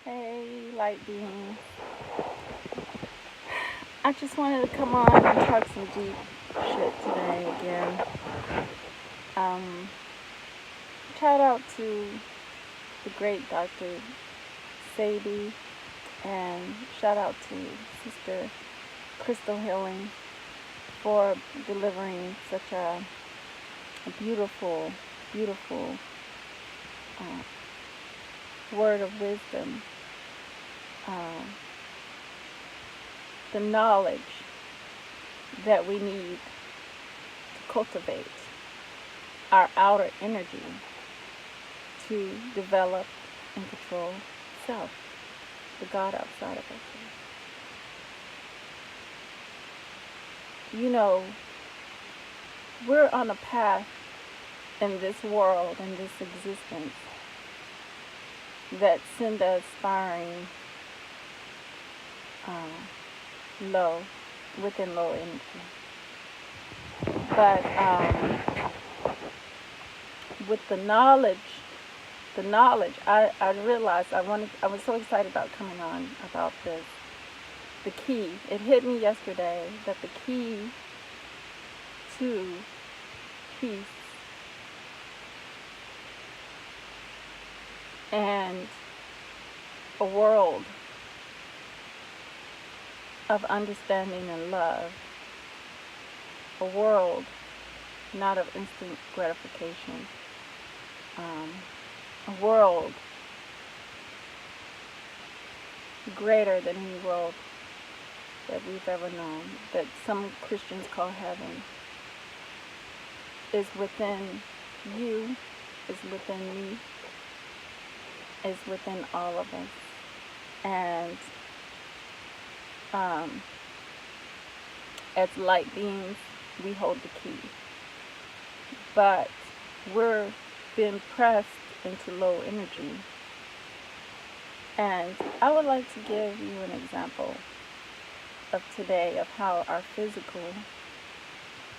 Hey, light beings. I just wanted to come on and talk some deep shit today again. Um, Shout out to the great Dr. Sadie, and shout out to Sister Crystal Healing for delivering such a beautiful, beautiful word of wisdom. Uh, the knowledge that we need to cultivate our outer energy to develop and control self, the God outside of us. You know, we're on a path in this world, in this existence, that send us spiraling low, within low energy. But with the knowledge, I realized I was so excited about coming on about this. The key, it hit me yesterday that the key to peace and a world of understanding and love, a world not of instant gratification, a world greater than any world that we've ever known, that some Christians call heaven, is within you, is within me, is within all of us. And as light beings, we hold the key. But we're being pressed into low energy. And I would like to give you an example of today of how our physical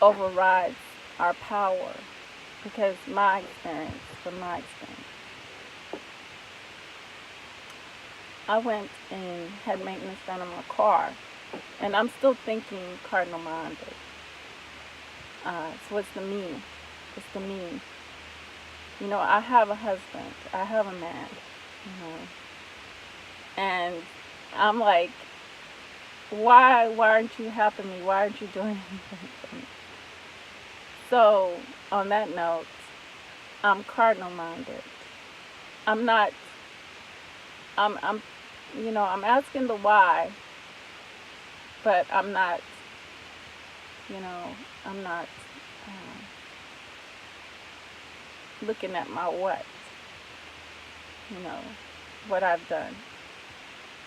overrides our power. Because from my experience, I went and had maintenance done on my car, and I'm still thinking cardinal minded. So it's the me. It's the me. You know, I have a husband. I have a man. You know, and I'm like, why aren't you helping me? Why aren't you doing anything for me? So on that note, I'm cardinal minded. I'm not. I'm I'm asking the why, but I'm not. You know, I'm not looking at my what. You know, what I've done.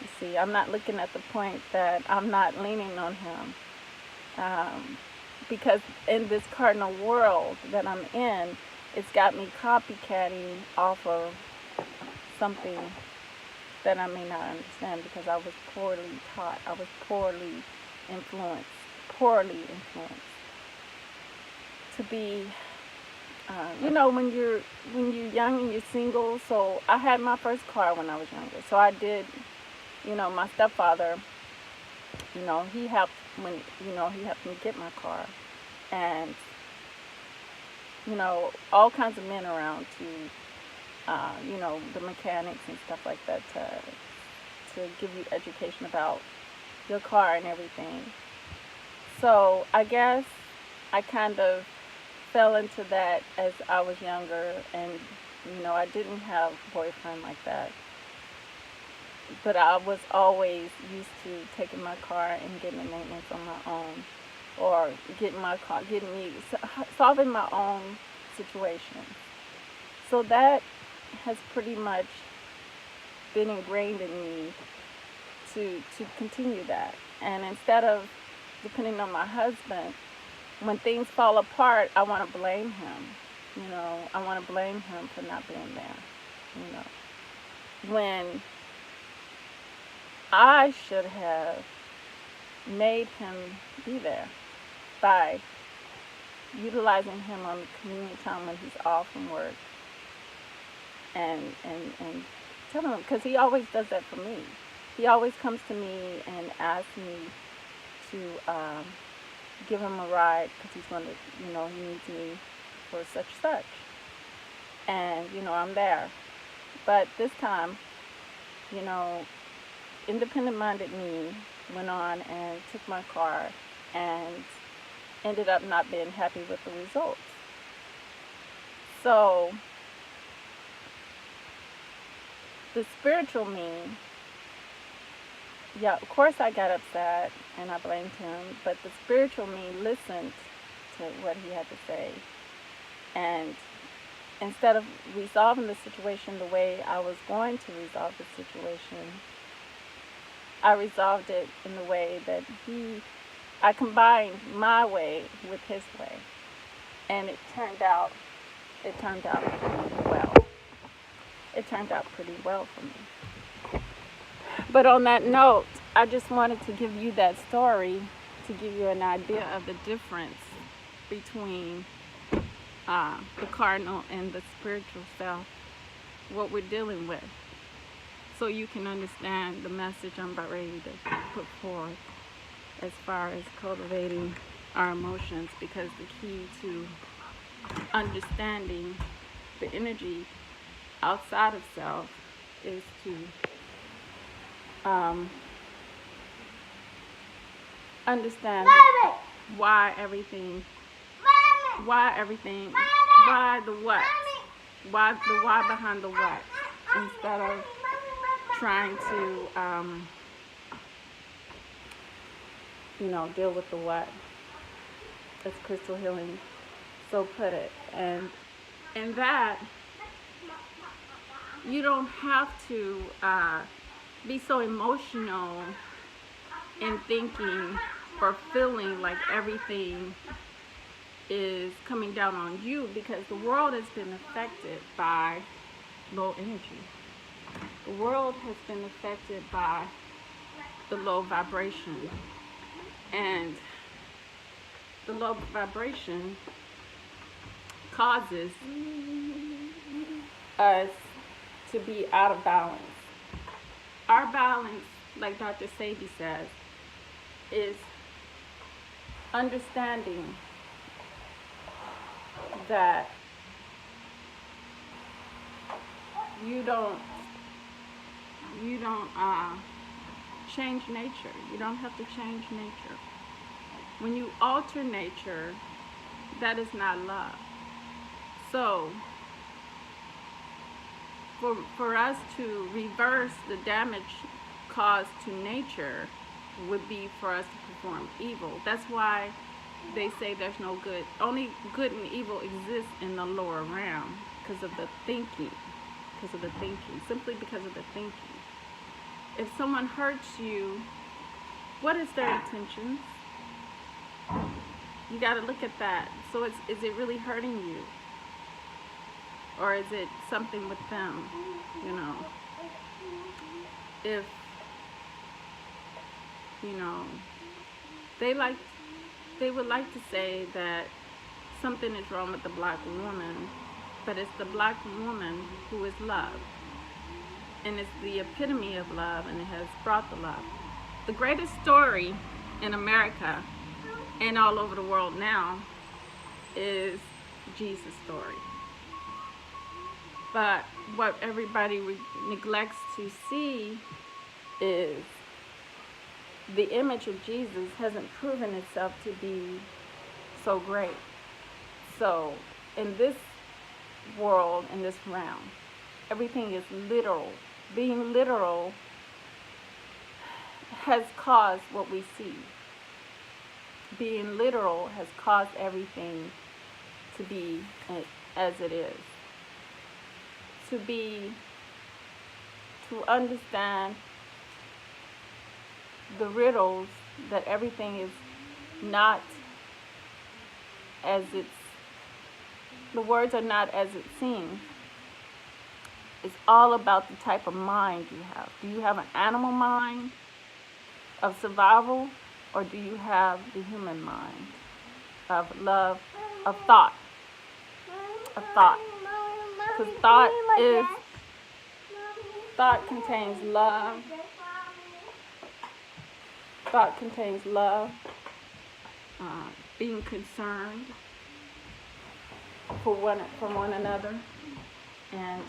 You see, I'm not looking at the point that I'm not leaning on him. Because in this cardinal world that I'm in, it's got me copycatting off of something that I may not understand because I was poorly taught. I was influenced, poorly influenced to be. When you're young and you're single. So I had my first car when I was younger. So I did. My stepfather. He helped he helped me get my car, and all kinds of men around to the mechanics and stuff like that to give you education about your car and everything. So I guess I kind of fell into that as I was younger, and I didn't have a boyfriend like that, but I was always used to taking my car and getting the maintenance on my own, or solving my own situation. So that has pretty much been ingrained in me to continue that. And instead of depending on my husband, when things fall apart, I want to blame him. I want to blame him for not being there. When I should have made him be there by utilizing him on the community time when he's off from work, and tell him, because he always does that for me. He always comes to me and asks me to give him a ride because he's going to, he needs me for such. And, I'm there. But this time, you know, independent-minded me went on and took my car and ended up not being happy with the results. So the spiritual me, yeah, of course I got upset and I blamed him, but the spiritual me listened to what he had to say. And instead of resolving the situation the way I was going to resolve the situation, I resolved it in the way that I combined my way with his way. And it turned out pretty well. It turned out pretty well for me. But on that note, I just wanted to give you that story to give you an idea of the difference between the cardinal and the spiritual self, what we're dealing with, so you can understand the message I'm about ready to put forth as far as cultivating our emotions, because the key to understanding the energy outside of self is to understand why everything, why the what, why behind the what, instead of trying to deal with the what, as Crystal Healing so put it. And in that, you don't have to be so emotional in thinking or feeling like everything is coming down on you, because the world has been affected by low energy. The world has been affected by the low vibration. And the low vibration causes us to be out of balance. Our balance, like Dr. Sebi says, is understanding that you don't change nature. You don't have to change nature. When you alter nature, that is not love. So for us to reverse the damage caused to nature would be for us to perform evil. That's why they say there's no good. Only good and evil exists in the lower realm because of the thinking. Simply because of the thinking. If someone hurts you, what is their intentions? You got to look at that. So is it really hurting you? Or is it something with them? If, they would like to say that something is wrong with the black woman, but it's the black woman who is love. And it's the epitome of love, and it has brought the love. The greatest story in America and all over the world now is Jesus' story. But what everybody neglects to see is the image of Jesus hasn't proven itself to be so great. So in this world, in this realm, everything is literal. Being literal has caused what we see. Being literal has caused everything to be as it is. To understand the riddles, that everything is not as the words are not as it seems. It's all about the type of mind you have. Do you have an animal mind of survival, or do you have the human mind of love, of thought? Because thought is Thought contains love. Thought contains love, being concerned for one another, and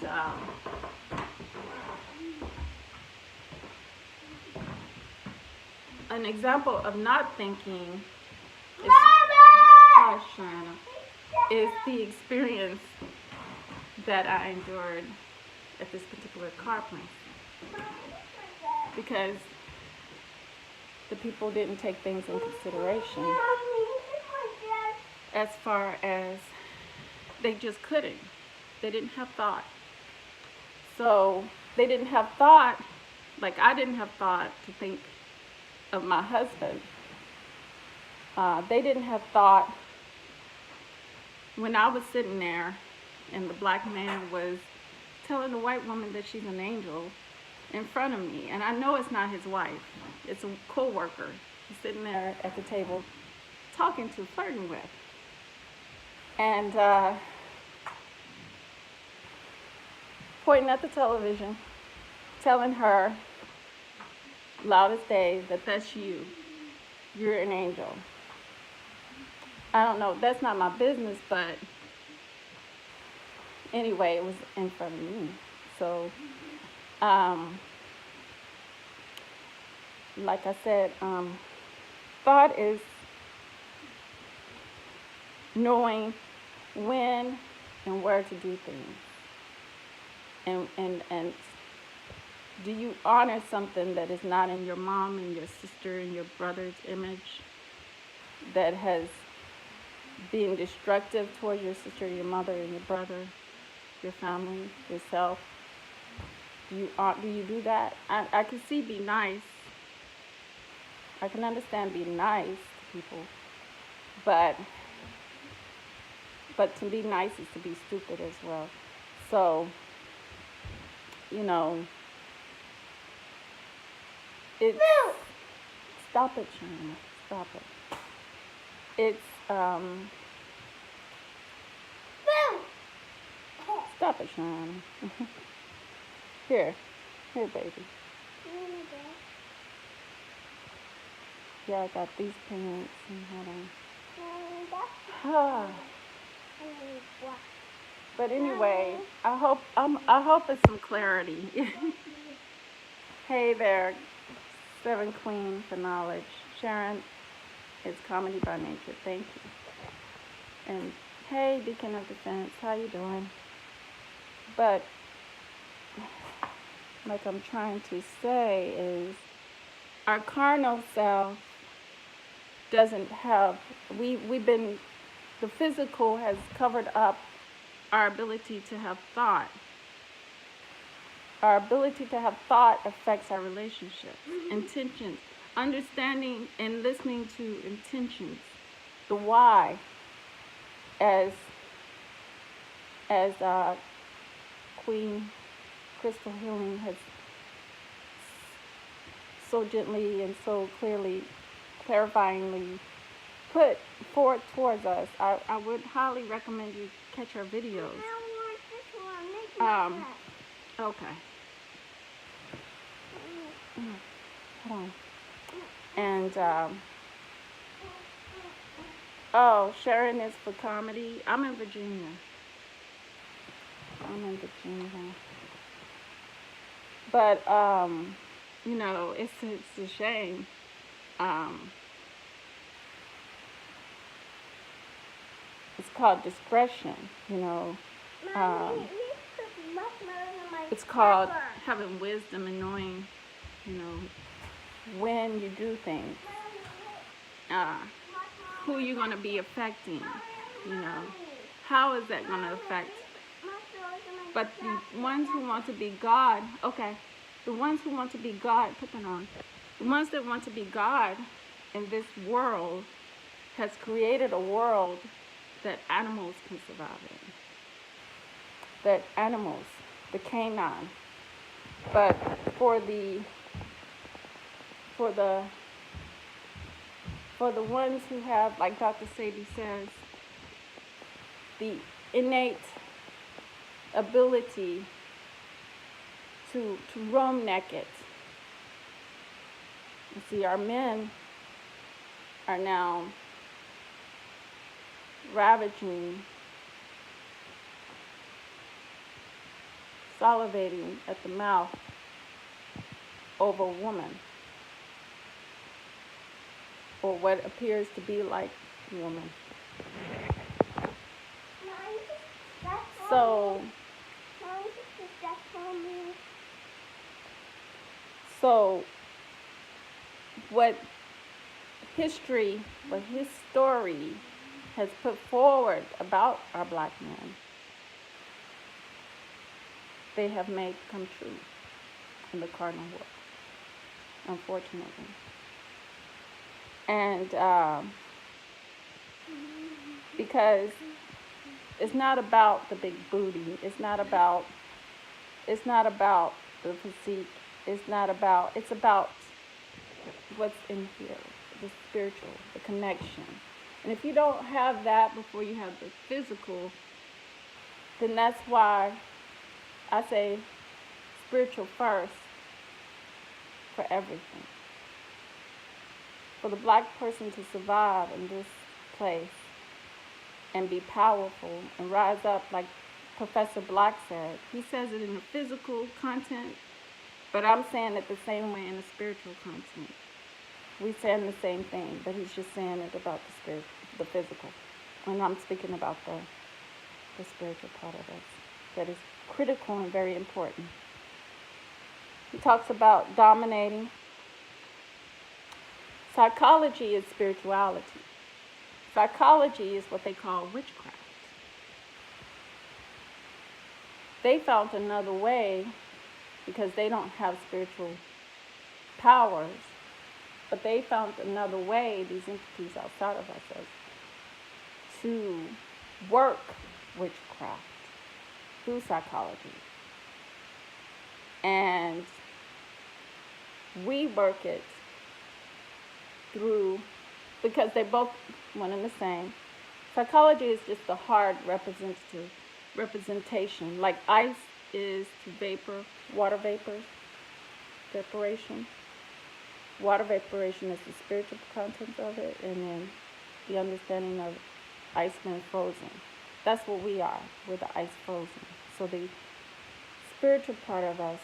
an example of not thinking is, is the experience that I endured at this particular car place, because the people didn't take things in consideration as far as they just couldn't. They didn't have thought. So they didn't have thought, like I didn't have thought to think of my husband. They didn't have thought when I was sitting there and the black man was telling the white woman that she's an angel in front of me, and I know it's not his wife, it's a co-worker he's sitting there at the table talking to, flirting with, and pointing at the television, telling her loud as day that that's you, you're an angel. I don't know, that's not my business, but anyway, it was in front of me. So like I said, thought is knowing when and where to do things. And do you honor something that is not in your mom and your sister and your brother's image, that has been destructive towards your sister, your mother, and your brother, your family, yourself? Do you do that? I can see be nice. I can understand being nice to people, but to be nice is to be stupid as well. So, you know, it's, stop it, China, stop it. It's, stop it, China. Here, baby. Yeah, I got these pants and hold on. But anyway, I hope it's some clarity. Hey there, Seven Queen for Knowledge. Sharon, it's Comedy by Nature. Thank you. And hey, Beacon of Defense, how you doing? But like I'm trying to say is, our carnal self doesn't have, the physical has covered up our ability to have thought. Our ability to have thought affects our relationships, intentions, understanding and listening to intentions, the why, as Queen Crystal Healing has so gently and so clearly, clarifyingly put forward towards us. I would highly recommend you catch our videos. Okay. Hold on. And oh, Sharon is for comedy. I'm in Virginia. But you know, it's a shame. It's called discretion, you know. It's called having wisdom and knowing, you know, when you do things, who you're going to be affecting, you know. How is that going to affect? But the ones who want to be God, okay, the ones who want to be God, put that on. The ones that want to be God in this world has created a world that animals can survive in. That animals, the canine. But for the ones who have, like Dr. Sadie says, the innate ability to roam naked. You see, our men are now ravaging, salivating at the mouth over a woman, or what appears to be like a woman. So, so what history, what his story has put forward about our black men, they have made come true in the Cardinal War, unfortunately. And because it's not about the big booty, it's not about the physique, it's about what's in here, the spiritual, the connection. And if you don't have that before you have the physical, then that's why I say spiritual first for everything. For the black person to survive in this place and be powerful and rise up, like Professor Black said. He says it in the physical content, but I'm saying it the same way in the spiritual content. We're saying the same thing, but he's just saying it about the spirit, the physical. And I'm speaking about the spiritual part of us that is critical and very important. He talks about dominating. Psychology is spirituality. Psychology is what they call witchcraft. They found another way because they don't have spiritual powers, but they found another way, these entities outside of ourselves, to work witchcraft through psychology. And we work it through, because they both one and the same. Psychology is just the hard representation, like ice is to vapor, water vapor, vaporation. Water vaporation is the spiritual content of it, and then the understanding of ice being frozen. That's what we are. We're the ice frozen. So the spiritual part of us,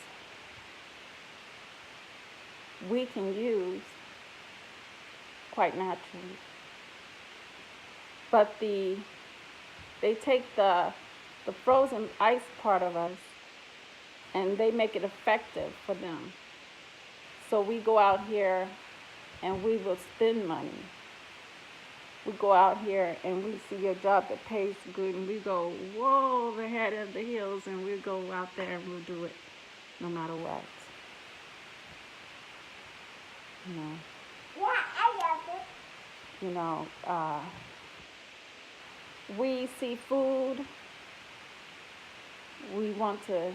we can use quite naturally. But they take the frozen ice part of us and they make it effective for them. So we go out here and we will spend money. We go out here and we see a job that pays good and we go, whoa, over head of the hills, and we'll go out there and we'll do it no matter what. You know. Yeah, I love it. You know, we see food, we want to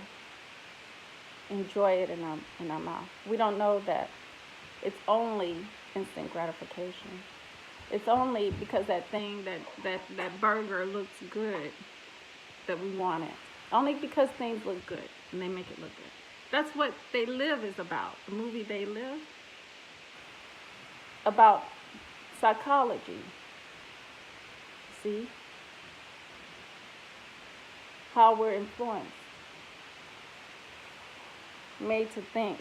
enjoy it in our mouth. We don't know that it's only instant gratification. It's only because that thing, that burger looks good, that we want it. Only because things look good and they make it look good. That's what They Live is about. The movie They Live, about psychology. See? How we're influenced, made to think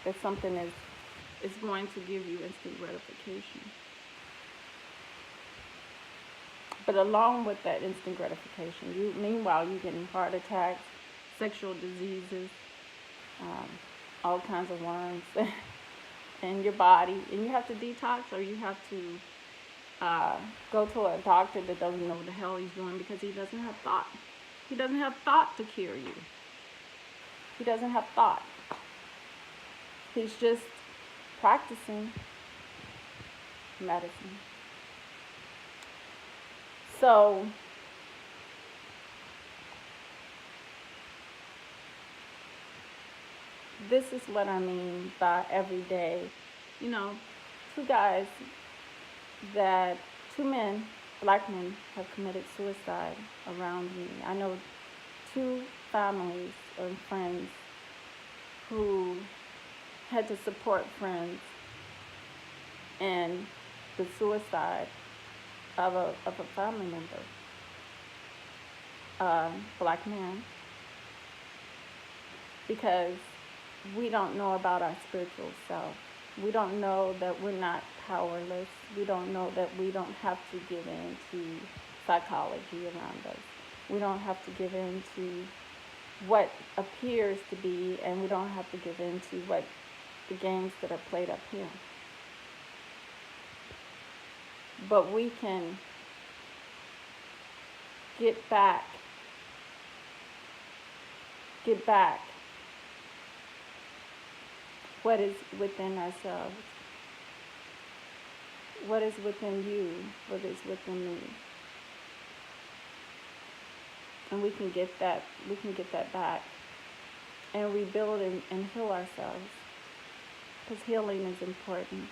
that something is going to give you instant gratification. But along with that instant gratification, meanwhile you're getting heart attacks, sexual diseases, all kinds of worms in your body, and you have to detox, or you have to go to a doctor that doesn't know what the hell he's doing, because he doesn't have thought. He doesn't have thought to cure you. He doesn't have thought. He's just practicing medicine. So this is what I mean by every day. You know, two men, black men, have committed suicide around me. I know two families and friends who had to support friends in the suicide of a family member, black man, because we don't know about our spiritual self. We don't know that we're not powerless. We don't know that we don't have to give in to psychology around us. We don't have to give in to what appears to be, and we don't have to give in to what the games that are played up here. But we can get back what is within ourselves, what is within you, what is within me. And we can get that back and rebuild and heal ourselves, because healing is important.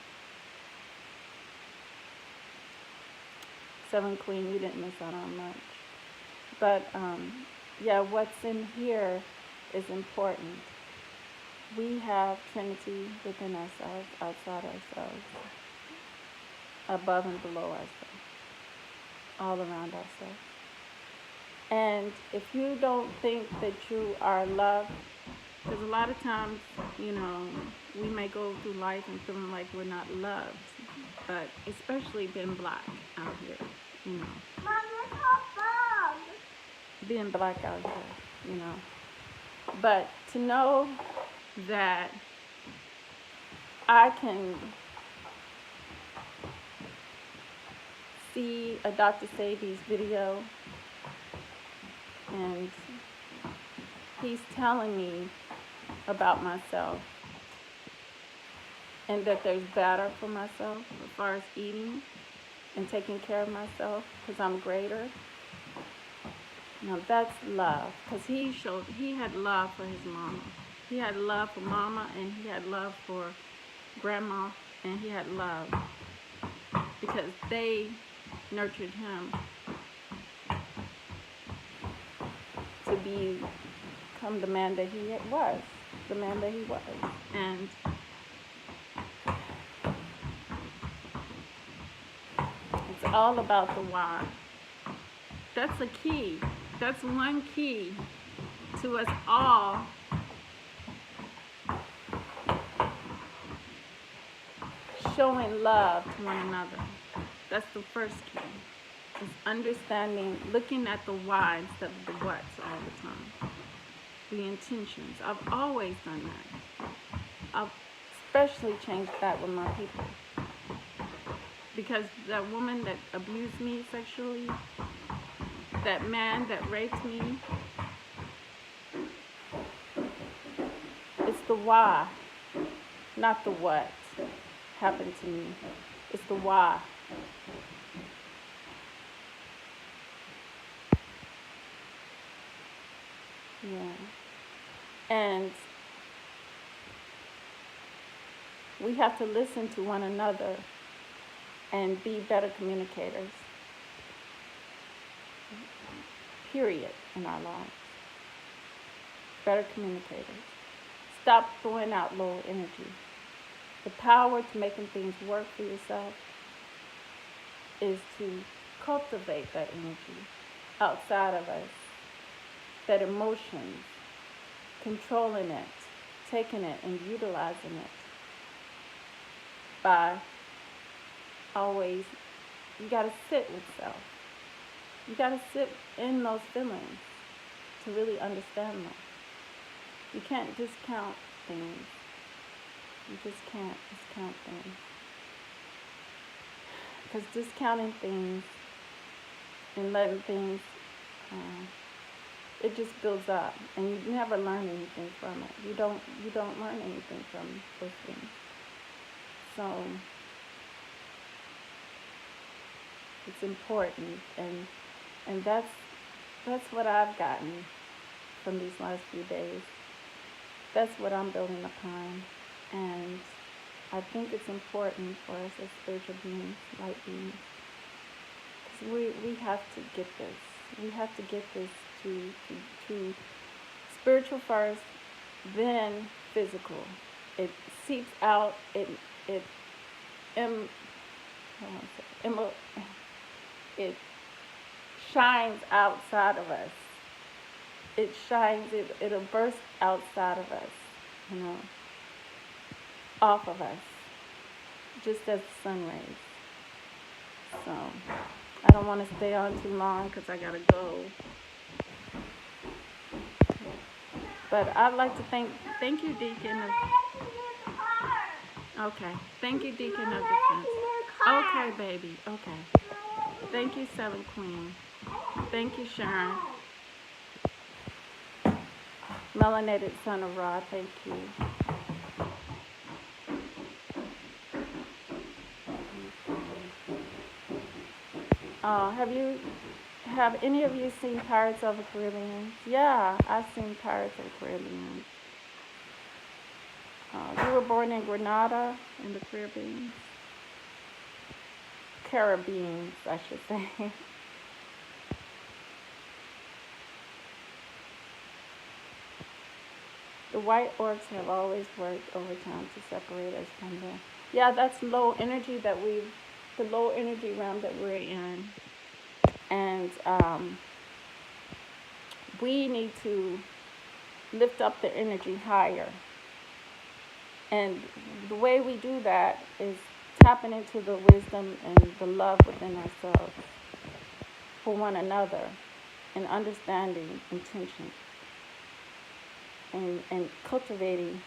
Seven Queen, you didn't miss out on much. But yeah, what's in here is important. We have Trinity within ourselves, outside ourselves, above and below ourselves, all around ourselves. And if you don't think that you are loved, because a lot of times, you know, we may go through life and feeling like we're not loved, but especially being black out here, you know. Being black out here, you know. But to know that I can see a Dr. Sebi's video and he's telling me about myself and that there's better for myself as far as eating and taking care of myself because I'm greater. Now that's love, because he had love for his mama. He had love for mama, and he had love for grandma, and he had love because they nurtured him to become the man that he was, And it's all about the why. That's a key. That's one key to us all showing love to one another. That's the first key. Is understanding, looking at the why instead of the what's all the time. The intentions. I've always done that. I've especially changed that with my people. Because that woman that abused me sexually, that man that raped me, it's the why, not the what happened to me. It's the why. Yeah. And we have to listen to one another and be better communicators. Period, in our lives. Better communicators. Stop throwing out low energy. The power to making things work for yourself is to cultivate that energy outside of us. That emotions, controlling it, taking it and utilizing it by always, you got to sit with self. You got to sit in those feelings to really understand them. You can't discount things. You just can't discount things. Because discounting things and letting things, it just builds up, and you never learn anything from it. You don't learn anything from those things. So it's important, and that's what I've gotten from these last few days. That's what I'm building upon, and I think it's important for us as spiritual beings, light beings, because we have to get this. We have to get this to spiritual first, then physical. It seeps out. It em, I want to say, it shines outside of us. It shines. It'll burst outside of us. You know, off of us, just as the sun rays. So I don't want to stay on too long because I gotta go. But I'd like to thank you, Deacon. Okay, thank you, Deacon of Defense. Okay, baby. Okay. Thank you, Seven Queen. Thank you, Sharon. Melanated Son of Ra. Thank you. Have any of you seen Pirates of the Caribbean? Yeah, I've seen Pirates of the Caribbean. You were born in Grenada, in the Caribbean. Caribbeans, I should say. The white orcs have always worked overtime to separate us from them. Yeah, that's low energy the low energy realm that we're in. And we need to lift up the energy higher. And the way we do that is tapping into the wisdom and the love within ourselves for one another and understanding intention and cultivating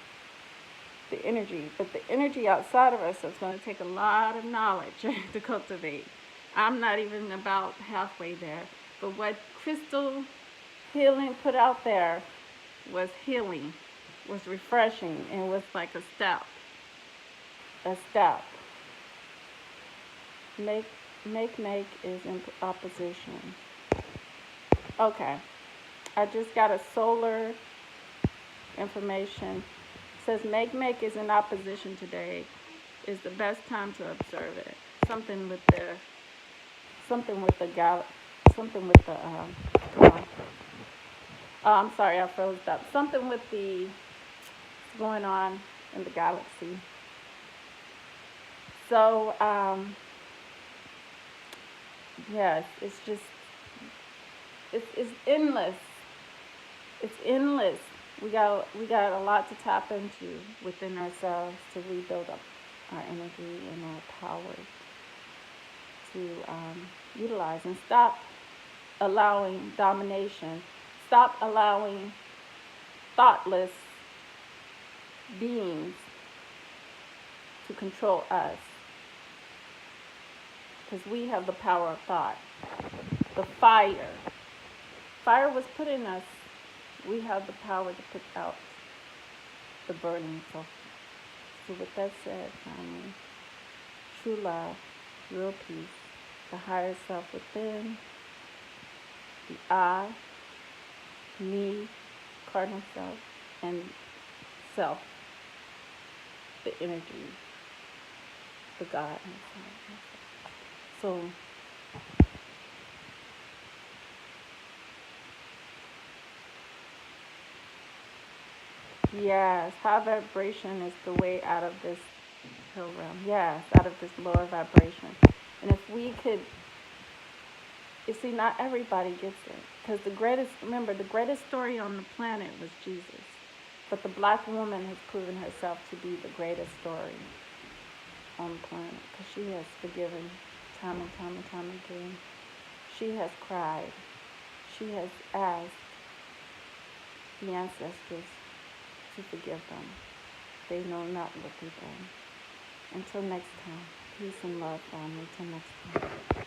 the energy. But the energy outside of us is going to take a lot of knowledge to cultivate. I'm not even about halfway there. But what Crystal Healing put out there was healing, was refreshing, and was like a step. A step. Make is in opposition. Okay. I just got a solar information. It says make is in opposition today. Is the best time to observe it. Something with the I'm sorry, I froze up. Something with the going on in the galaxy. So yes, it's just it's endless. It's endless. We got a lot to tap into within ourselves to rebuild up our energy and our power to utilize and stop allowing domination. Stop allowing thoughtless beings to control us. Because we have the power of thought. The fire. Fire was put in us. We have the power to put out the burning. So with that said, family, true love, real peace, the higher self within, the I, me, cardinal self, and self, the energy, the God inside. So yes, high vibration is the way out of this hill realm. Yes, out of this lower vibration. And if we could, you see, not everybody gets it. Because the greatest story on the planet was Jesus. But the black woman has proven herself to be the greatest story on the planet. Because she has forgiven time and time and time again. She has cried. She has asked the ancestors to forgive them. They know not what they've done. Until next time, peace and love, family. Until next time.